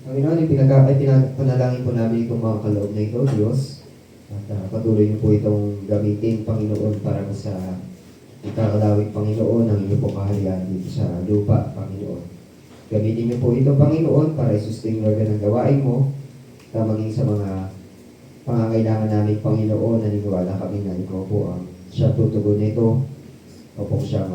Panginoon, pinagpanalangin po namin itong mga kaloob na ito, Diyos. At patuloy niyo po itong gamitin, Panginoon, para sa ikakalawig, Panginoon, ang inyong pong kaharian dito sa lupa, Panginoon. Gamitin niyo po ito, Panginoon, para i-sustain yung ng gawain mo, at maging sa mga pangangailangan namin, Panginoon, naniniwala kami na ikaw po ang siya tutugon nito, o po siya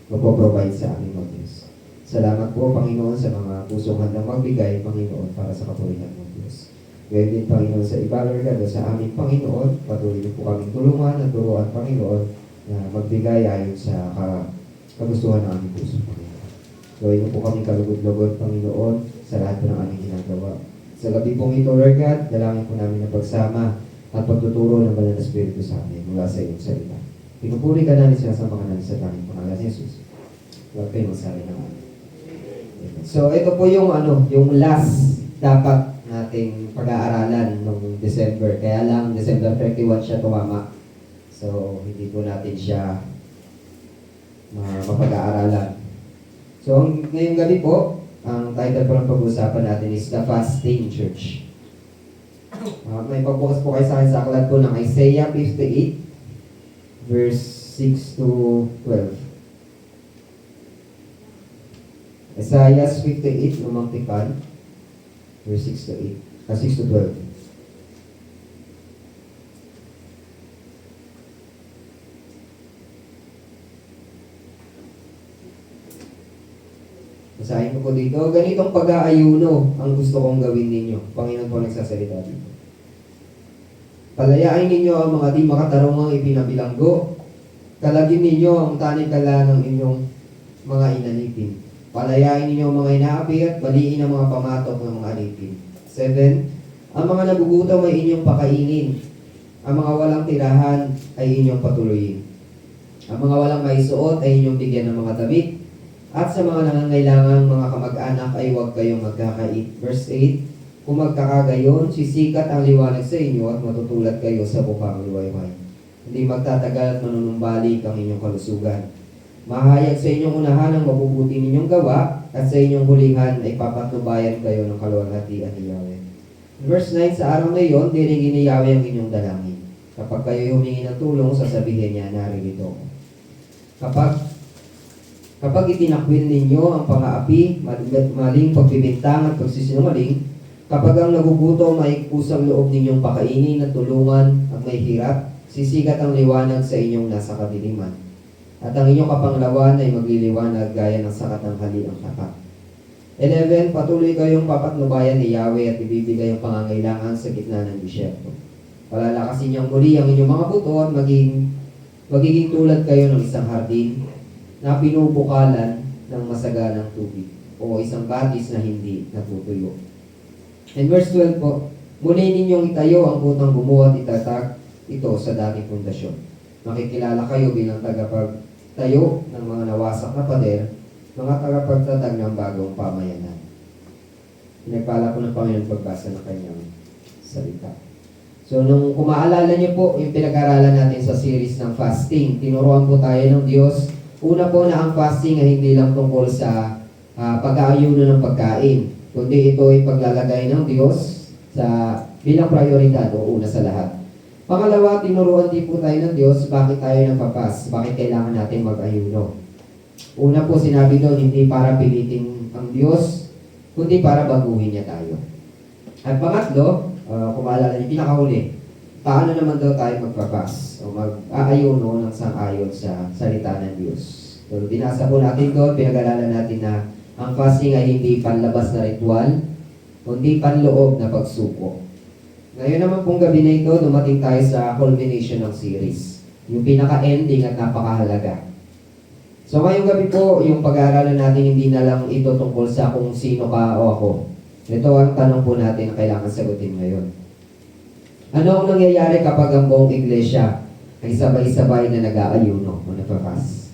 magpo-provide sa aming mga Diyos. Salamat po, Panginoon, sa mga pusong handang magbigay, Panginoon, para sa kapurihan ng Diyos. Ngayon din, Panginoon, sa iba, Lord God, sa aming Panginoon, patuloy niyo po kaming tulungan at turuan, Panginoon, na magbigay ayon sa kagustuhan ng aming puso, Panginoon. Gawin niyo po kaming kalugod-lugod, Panginoon, sa lahat po ng aming ginagawa. Sa gabi pong ito, Lord God, dalangin po namin na pagsama at pagtuturo ng Banal na Espiritu sa amin mula sa iyong salita. Pinupuri ka namin sila sa mga namin sa tanging pangalan ni Jesus. Huwag kayo magsari ng amin. So, ito po yung yung last dapat nating pag-aaralan noong December. Kaya lang, December 31 siya tumama. So, hindi po natin siya mapag-aaralan. So, ngayong gabi po, ang title po ng pag-uusapan natin is The Fasting Church. May pag-focus po kayo sa akin sa aklat po ng Isaiah 58, verse 6 to 12. Isaiah 58, lumang tipan, verse 6 to 8, 6 to 12. Basahin ko po dito, ganitong pag-aayuno ang gusto kong gawin ninyo. Panginoon po nagsasalita dito. Palayain ninyo ang mga di makatarungang ipinabilanggo. Kalagin ninyo ang tanikala ng inyong mga inalipin. Palayain ninyo ang mga inaapi at baliin ang mga pamatok ng mga alipin. 7. Ang mga nagugutom ay inyong pakainin. Ang mga walang tirahan ay inyong patuloyin. Ang mga walang maisuot ay inyong bigyan ng mga damit. At sa mga nangangailangang mga kamag-anak ay huwag kayong magkakait. Verse 8. Kung magkakagayon, sisikat ang liwanag sa inyo at matutulad kayo sa bukang luwayway. Hindi magtatagal at manunumbalik ang inyong kalusugan. Mahayag sa inyong unahan ang mabubuti ninyong gawa at sa inyong hulihan ay papatnubayan kayo ng kaluwalhatian ni Yahweh. Verse 9, sa araw na iyon, dirigin ni Yahweh ang inyong dalangin. Kapag kayo humingi ng tulong, sasabihin niya, naririto ako. Kapag itinakwil ninyo ang pang-aapi, maling pagbibintang at pagsisinungaling, kapag ang nagugutom ay kusang loob ninyong pakainin at tulungan ang may hirap, sisikat ang liwanag sa inyong nasa kadiliman. At ang inyong kapanglawan ay magliliwanag gaya ng sakat ng haliang tapat. 11. Patuloy kayong papatnubayan ni Yahweh at ibibigay ang pangangailangan sa gitna ng disyerto. Palalakasin niyang muli ang inyong mga buto at magiging tulad kayo ng isang hardin na pinubukalan ng masaganang tubig o isang batis na hindi natutuyo. And verse 12 po, muli ninyong itayo ang butang bumuo at itatag ito sa dating pundasyon. Makikilala kayo bilang tagapagtayo ng mga nawasak na pader, mga tagapagtatag ng bagong pamayanan. Pinagpala ko ng Panginoon pagbasa ng kanyang salita. So, nung kumaalala niyo po yung pinag-aralan natin sa series ng fasting, tinuruan po tayo ng Diyos. Una po na ang fasting ay hindi lang tungkol sa pag-aayuno ng pagkain, kundi ito ay paglalagay ng Diyos sa bilang prioridad o una sa lahat. Pangalawa, tinuruan din po tayo ng Diyos bakit tayo nagpapas, bakit kailangan natin mag-ayuno. Una po sinabi doon, hindi para pilitin ang Diyos, kundi para baguhin niya tayo. At pangatlo, kung maalala niyo, pinakahuli, paano naman daw tayo magpapas o mag-aayuno ng sang-ayon sa salita ng Diyos. So, binasa po natin doon, pinag-alalan natin na ang fasting ay hindi panlabas na ritual, kundi panloob na pagsuko. Ngayon naman pong gabi na ito, dumating tayo sa culmination ng series. Yung pinaka-ending at napakahalaga. So ngayong gabi po, yung pag-aaralan natin hindi na lang ito tungkol sa kung sino ka o ako. Ito ang tanong po natin na kailangan sagutin ngayon. Ano ang nangyayari kapag ang buong iglesia ay sabay-sabay na nag-aayuno o nagpapas?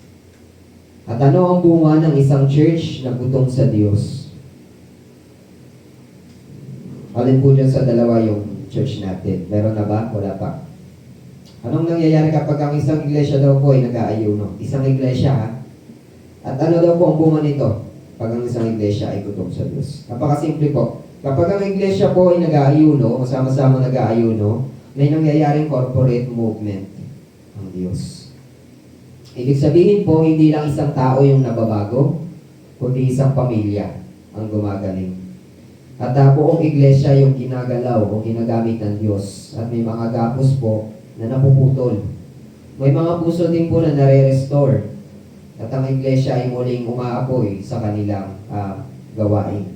At ano ang bunga ng isang church na gutom sa Diyos? Alin po dyan sa dalawa yung church natin? Meron na ba? Wala pa. Anong nangyayari kapag ang isang iglesia daw po ay nag-aayuno? Isang iglesia ha? At ano daw po ang bunga nito? Pag ang isang iglesia ay gutom sa Diyos. Napakasimple po. Kapag ang iglesia po ay nag-aayuno, o sama-sama nag-aayuno, may nangyayaring corporate movement ang Diyos. Ibig sabihin po, hindi lang isang tao yung nababago, kundi isang pamilya ang gumagaling. At buong iglesia yung ginagalaw o ginagamit ng Diyos. At may mga gapos po na napuputol. May mga puso din po na nare-restore. At ang iglesia ay muling umaapoy sa kanilang gawain.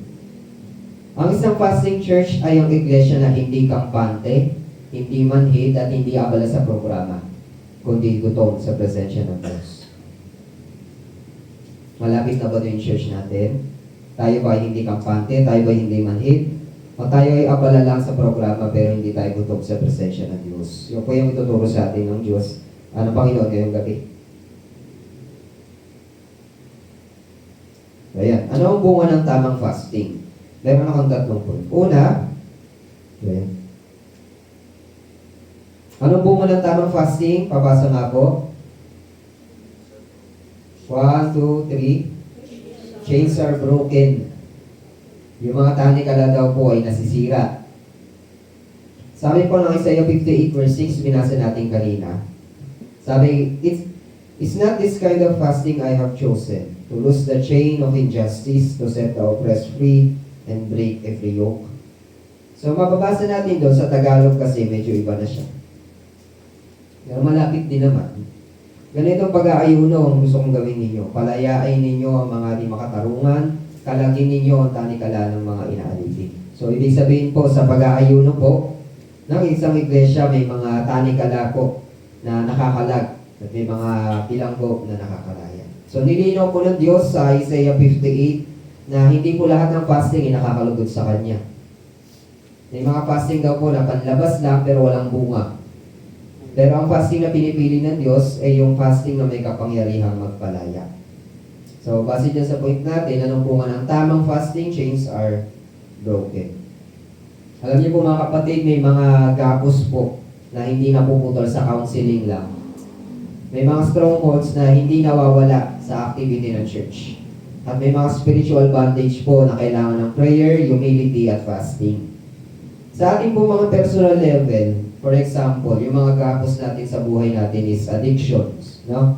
Ang isang fasting church ay ang iglesia na hindi kampante, hindi manhid at hindi abala sa programa, kundi gutom sa presensya ng Diyos. Malapit na ba ito yung church natin? Tayo ba ay hindi kampante? Tayo ba ay hindi manhid? O tayo ay abala lang sa programa pero hindi tayo gutom sa presensya ng Diyos? Yun po yung ituturo sa atin ng Diyos. Panginoon ngayong gabi? Ayan. Ano ang bunga ng tamang fasting? Meron akong tatlong point. Una, ayan. Anong bunga ng tamang fasting? Pabasa nga po. 1, 2, 3. Chains are broken. Yung mga tanikala daw po ay nasisira. Sabi po ng Isaiah 58 verse 6, binasa natin kanina. Sabi, it's not this kind of fasting I have chosen, to loose the chain of injustice, to set the oppressed free, and break every yoke. So mababasa natin doon sa Tagalog kasi medyo iba na siya. Pero malapit din naman. Ganitong pag-aayuno ang gusto kong gawin ninyo. Palayain ninyo ang mga di makatarungan, kalagin ninyo ang tanikala ng mga inaalipin. So ibig sabihin po sa pag-aayuno po, ng isang iglesia may mga tanikala po na nakakalag at may mga bilanggo na nakakalaya. So nilinaw po ng Diyos sa Isaiah 58 na hindi po lahat ng fasting ay nakakalugod sa Kanya. May mga fasting daw po na panlabas lang pero walang bunga. Pero ang fasting na pinipili ng Diyos ay yung fasting na may kapangyarihang magpalaya. So, base dyan sa point natin, anong bunga ng tamang fasting? Chains are broken. Alam niyo po mga kapatid, may mga gapos po na hindi napuputol sa counseling lang. May mga strongholds na hindi nawawala sa activity ng church. At may mga spiritual bondage po na kailangan ng prayer, humility, at fasting. Sa ating po mga personal level, for example, yung mga gapos natin sa buhay natin is addictions, no?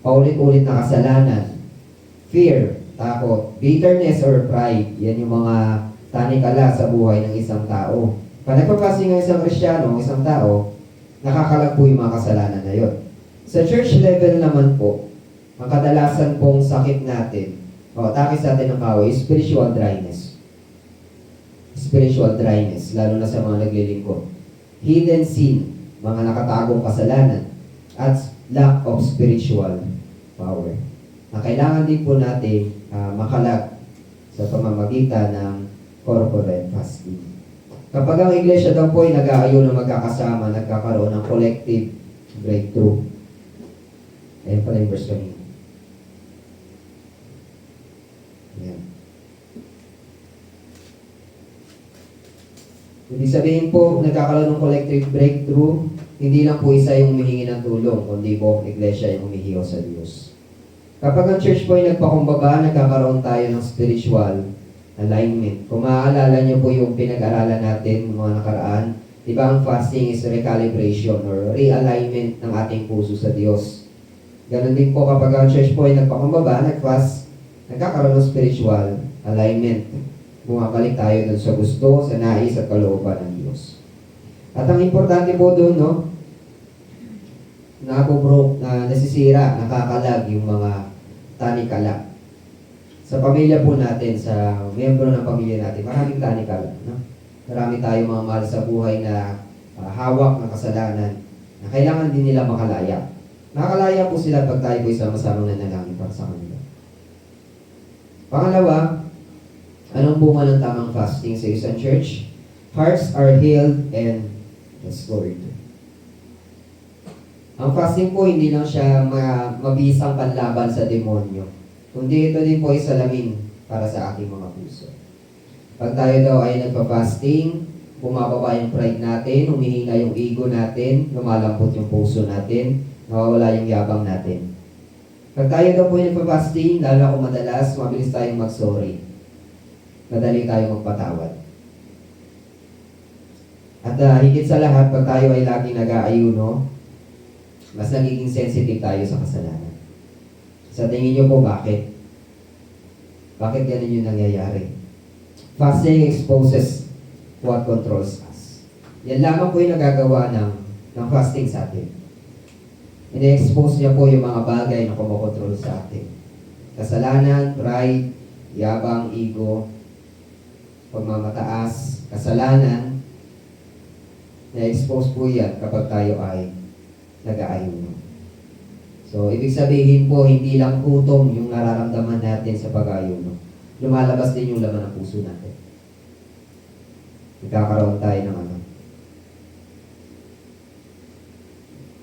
Paulit-ulit na kasalanan, fear, takot, bitterness or pride. Yan yung mga tanikala sa buhay ng isang tao. Pag nagpapasing ng isang Kristyano, ng isang tao, nakakalag po yung mga kasalanan na yun. Sa church level naman po, ang kadalasan pong sakit natin, takis natin ng kaway, spiritual dryness. Spiritual dryness, lalo na sa mga naglilingkod. Hidden sin, mga nakatagong kasalanan, at lack of spiritual power. Na kailangan din po natin makalag sa pamamagitan ng corporate fasting. Kapag ang iglesia daw po ay nag-aayon na magkakasama, nagkakaroon ng collective breakthrough. Ayan pala yung verse kanina. Ayan. Ibig sabihin po, nagkakaroon ng collective breakthrough, hindi lang po isa yung humihingi ng tulong, kundi po ang iglesia yung humihiyo sa Diyos. Kapag ang church po ay nagpakumbaba, nagkakaroon tayo ng spiritual alignment. Kung maaalala niyo po yung pinag-aralan natin mga nakaraan, di ba ang fasting is recalibration or realignment ng ating puso sa Diyos. Ganon din po kapag ang church po ay nagpakumbaba, nag-fast, nagkakaroon ng spiritual alignment. Bumabalik tayo dun sa gusto, sa nais at kalooban ng Diyos. At ang importante po dun, no, nasisira, nakakalag yung mga tanikala. Sa pamilya po natin, sa miyembro ng pamilya natin, maraming tanikala. No? Marami tayong mga mahal sa buhay na hawak ng kasalanan na kailangan din nila makalaya. Nakalaya po sila pag tayo po sama-sama nanalangin para sa kanila. Pangalawa, anong bunga ng tamang fasting sa isang church? Hearts are healed and restored. Ang fasting po, hindi lang siya mabisang panlaban sa demonyo, kundi ito din po ay salamin para sa ating mga puso. Pag tayo daw ay nagpa-fasting, bumababa yung pride natin, humihina yung ego natin, lumalambot yung puso natin, nawawala yung yabang natin. Pag tayo daw po ay nagpa-fasting, lalo kung madalas, mabilis tayong mag-sorry. Madali tayong magpatawad. At higit sa lahat, pag tayo ay lagi nag-aayuno, mas nagiging sensitive tayo sa kasalanan. Sa tingin niyo po, bakit? Bakit ganun yung nangyayari? Fasting exposes what controls us. Yan lamang po yung nagagawa ng fasting sa atin. Ine-expose niya po yung mga bagay na kumokontrol sa atin. Kasalanan, pride, yabang, ego, pagmamataas, kasalanan, na-expose po yan kapag tayo ay nag-aayuno. So, ibig sabihin po, hindi lang gutom yung nararamdaman natin sa pag-aayuno. Lumalabas din yung laman ng puso natin. Nagkakaroon tayo ng ano.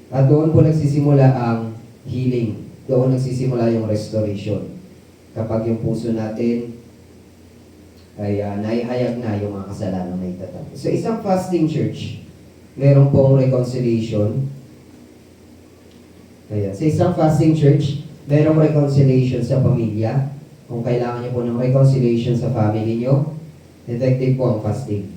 At doon po nagsisimula ang healing. Doon nagsisimula yung restoration. Kapag yung puso natin ay naihayag na yung mga kasalanan na itatago. So, isang fasting church, meron pong reconciliation. Ayan. Sa isang fasting church, merong reconciliation sa pamilya. Kung kailangan niyo po ng reconciliation sa family niyo, effective po ang fasting.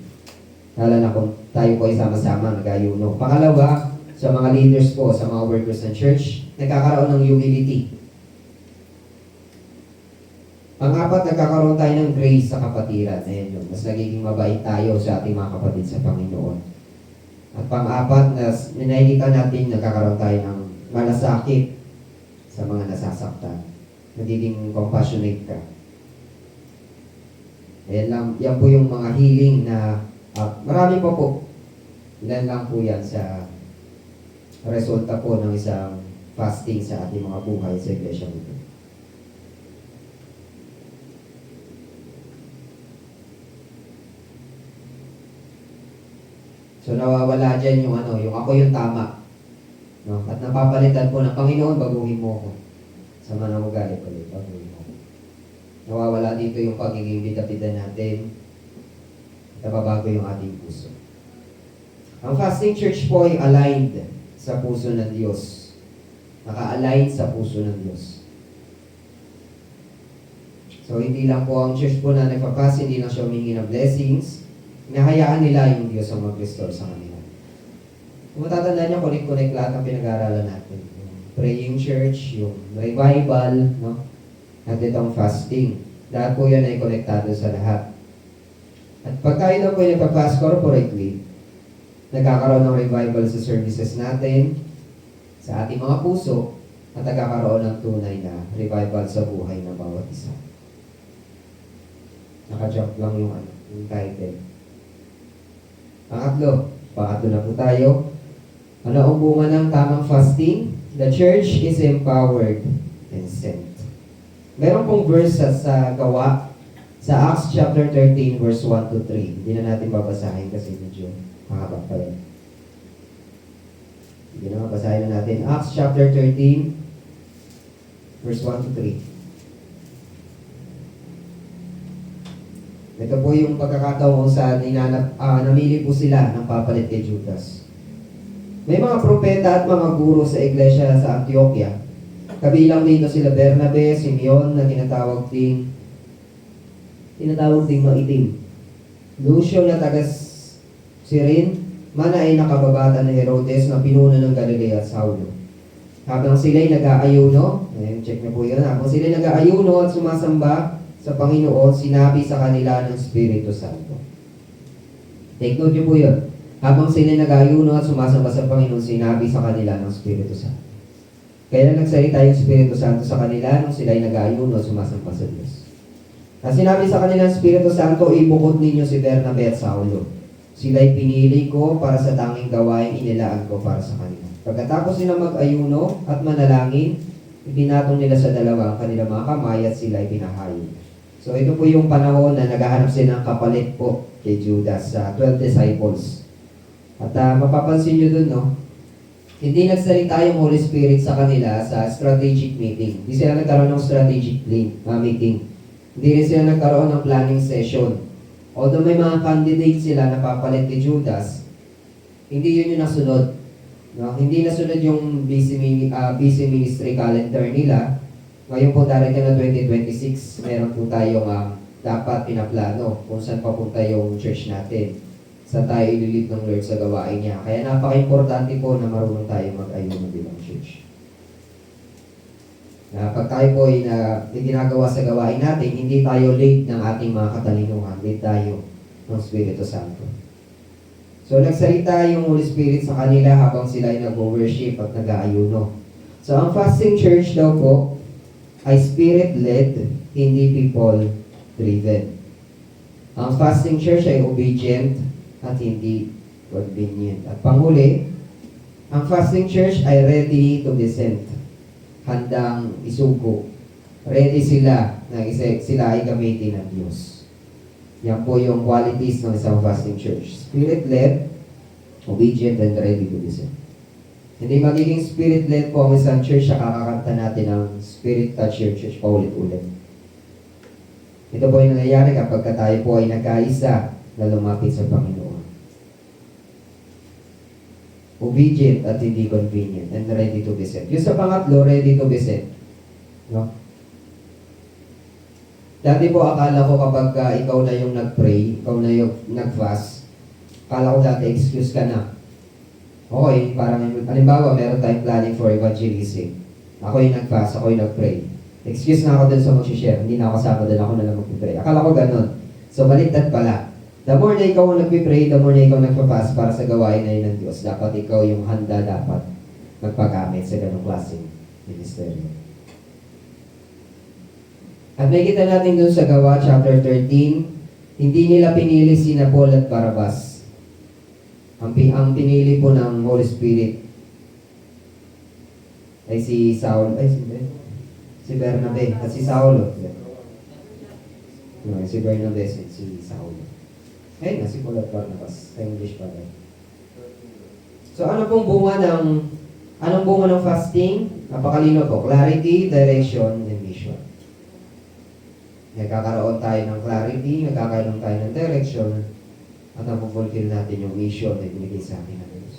Lalo na kung tayo po ay sama-sama nag-ayuno. Pangalawa, sa mga leaders po, sa mga workers ng church, nagkakaroon ng humility. Pang-apat, nagkakaroon tayo ng grace sa kapatiran. Ayan yun. Mas nagiging mabait tayo sa ating mga kapatid sa Panginoon. At pang-apat, nakikita natin nagkakaroon tayo ng malasakit sa mga nasasaktan. Nagiging compassionate ka. Ayan lang, yan po yung mga healing na marami pa po. Ilan lang po yan sa resulta po ng isang fasting sa ating mga buhay sa iglesia nito. So nawawala dyan yung yung ako yung tama. No? At napapalitan po ng Panginoon, baguhin mo ako. Sama na ugali ulit, baguhin mo ako. Nawawala dito yung pagiging bida-bida natin. Nababago yung ating puso. Ang fasting church po ay aligned sa puso ng Diyos. Naka-align sa puso ng Diyos. So hindi lang po ang church po na nagpa-fast, hindi lang siya humingi ng blessings. Hinahayaan nila yung Diyos ang mag-restore sa kanila. Kung matatandaan niyo, connect lahat ang pinag-aaralan natin. Yung praying church, yung revival, no? At itong fasting. Lahat po yan ay konektado sa lahat. At pag tayo na po yung nagpa-fast corporately, nagkakaroon ng revival sa services natin, sa ating mga puso, at nagkakaroon ng tunay na revival sa buhay ng bawat isa. Naka-jump lang yung title. Pangatlo na po tayo. Ano ang bunga ng tamang fasting? The church is empowered and sent. Meron pong verse sa Gawa, sa Acts chapter 13, verse 1 to 3. Hindi na natin babasahin kasi medyo mahaba pa yan. Hindi na babasahin na natin. Acts chapter 13, verse 1 to 3. Ito po yung pagkakataon kung saan namili po sila ng papalit kay Judas. May mga propeta at mga guro sa iglesia sa Antioquia. Kabilang dito sila Bernabe, Simeon na tinatawag ding maitim. Lucio na taga Sirin, mana ay nakababata ni Herodes na pinuno ng Galilea at Saulo. Habang sila'y nag-aayuno, check na po yun, habang sila'y nag-aayuno at sumasamba sa Panginoon, sinabi sa kanila ng Espiritu Santo. Take note niyo po yun. Habang sila nag-ayuno at sumasamba sa Panginoon, sinabi sa kanila ng Espiritu Santo. Kaya nagsalita yung Espiritu Santo sa kanila nung sila'y nag-ayuno at sumasamba sa Diyos. At sinabi sa kanila ng Espiritu Santo, ibukod ninyo si Bernabe at Saulo. Sila'y pinili ko para sa tanging gawain inilaan ko para sa kanila. Pagkatapos nila mag-ayuno at manalangin, ipinatong nila sa dalawa ang kanilang mga kamay at sila'y pinahayin. So ito po yung panahon na naghahanap sila ng kapalit po kay Judas sa 12 disciples. At mapapansin nyo dun, no? Hindi nagsalita yung Holy Spirit sa kanila sa strategic meeting. Hindi sila nagkaroon ng strategic meeting. Hindi rin sila nagkaroon ng planning session. Although may mga candidates sila na papalit kay Judas, hindi yun yung nasunod. No? Hindi nasunod yung busy ministry calendar nila. Ngayon po darating na 2026, meron po tayong dapat pinaplano kung saan papunta yung church natin. sa tayo ililid ng Lord sa gawain niya. Kaya napaka-importante po na marunong tayo mag-ayuno bilang church. Na pag tayo po ay ginagawa sa gawain natin, hindi tayo lead ng ating mga katalinuhan, lead tayo ng Espiritu Santo. So nagsalita yung Holy Spirit sa kanila habang sila ay nag-worship at nag-aayuno. So ang fasting church daw po ay spirit-led, hindi people-driven. Ang fasting church ay obedient at hindi convenient. At panghuli, ang fasting church ay ready to be sent. Handang isugo. Ready sila na sila ay gamitin ng Diyos. Yan po yung qualities ng isang fasting church. Spirit-led, obedient, and ready to be sent. Hindi magiging spirit-led po ang isang church sa kakakanta natin ng Spirit-touch your church paulit-ulit. Ito po yung nangyayari kapag tayo po ay nagkaisa na lumapit sa Panginoon. Obedient at hindi convenient and ready to be sent. Yung sa pangatlo, ready to be sent. No? Dati po akala ko kapag ikaw na yung nag-pray, ikaw na yung nag-fast, akala ko dati excuse ka na. Okay, parang halimbawa meron tayong planning for evangelism. Ako yung nag-fast, ako yung nag-pray. Excuse na ako dun sa mag-share, hindi na ako kasama dun, ako na lang mag-pray. Akala ko ganun. So baliktad pala. The more na ikaw ang nagpipray, the more na ikaw nagpa-fast para sa gawain na yun ng Diyos. Dapat ikaw yung handa dapat magpagamit sa ganong klaseng ministeryo. At nakikita natin dun sa Gawa chapter 13, hindi nila pinili sina Paul at Barnabas. Ang pinili po ng Holy Spirit ay si Saul, si Bernabe, at si Saulo. Si Bernabe, si Saulo. Ayun nga, si Paul at Barnabas. Sa English pa rin. So, anong bunga ng fasting? Napakalino po. Clarity, direction, and mission. Nagkakaroon tayo ng clarity, nagkakaroon tayo ng direction, at napufulfill natin yung mission na binigay sa atin ng Diyos.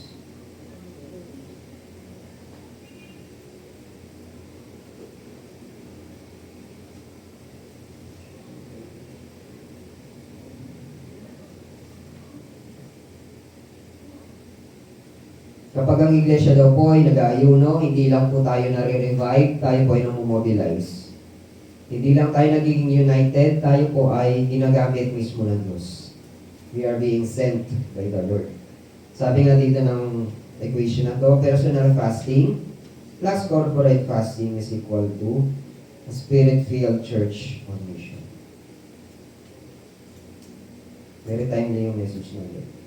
Kapag ang iglesia daw po ay nag-aayuno, hindi lang po tayo nare-revive, tayo po ay namomobilize. Hindi lang tayo nagiging united, tayo po ay ginagamit mismo ng Diyos. We are being sent by the Lord. Sabi nga dito ng equation na to, personal fasting plus corporate fasting is equal to a spirit-filled church on mission. Very timely yung message natin.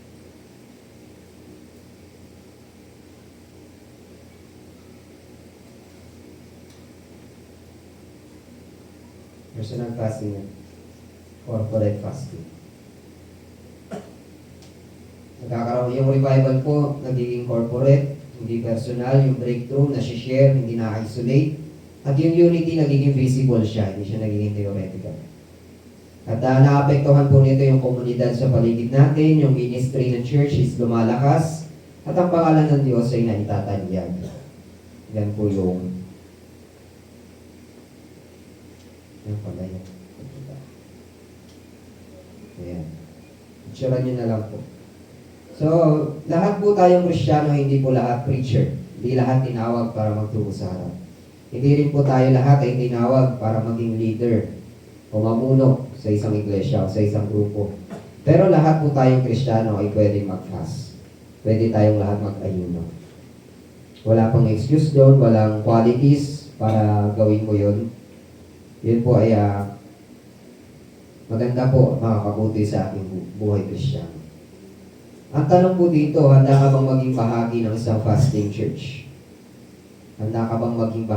Personal fasting and corporate fasting. Nagkakaroon yung revival po, nagiging corporate, hindi personal, yung breakthrough, nasi-share, hindi na-isolate, at yung unity nagiging visible siya, hindi siya nagiging theoretical. At naapektuhan po nito yung komunidad sa paligid natin, yung ministry ng church is lumalakas, at ang pangalan ng Diyos ay naitatanyag. Yan po yung pala yun. Ayan. Itsura nyo na lang po. So, lahat po tayong Kristiyano, hindi po lahat preacher. Hindi lahat tinawag para magturo sa harap. Hindi rin po tayo lahat ay tinawag para maging leader o mamuno sa isang iglesia o sa isang grupo. Pero lahat po tayong Kristiyano ay pwedeng mag-fast. Pwede tayong lahat mag-ayuno. Wala pang excuse doon, walang qualities para gawin mo yun. Yun po ay maganda po, makakabuti sa ating buhay Kristiyano. Ang tanong po dito, handa ka bang maging bahagi ng isang fasting church? Handa ka bang maging bahagi?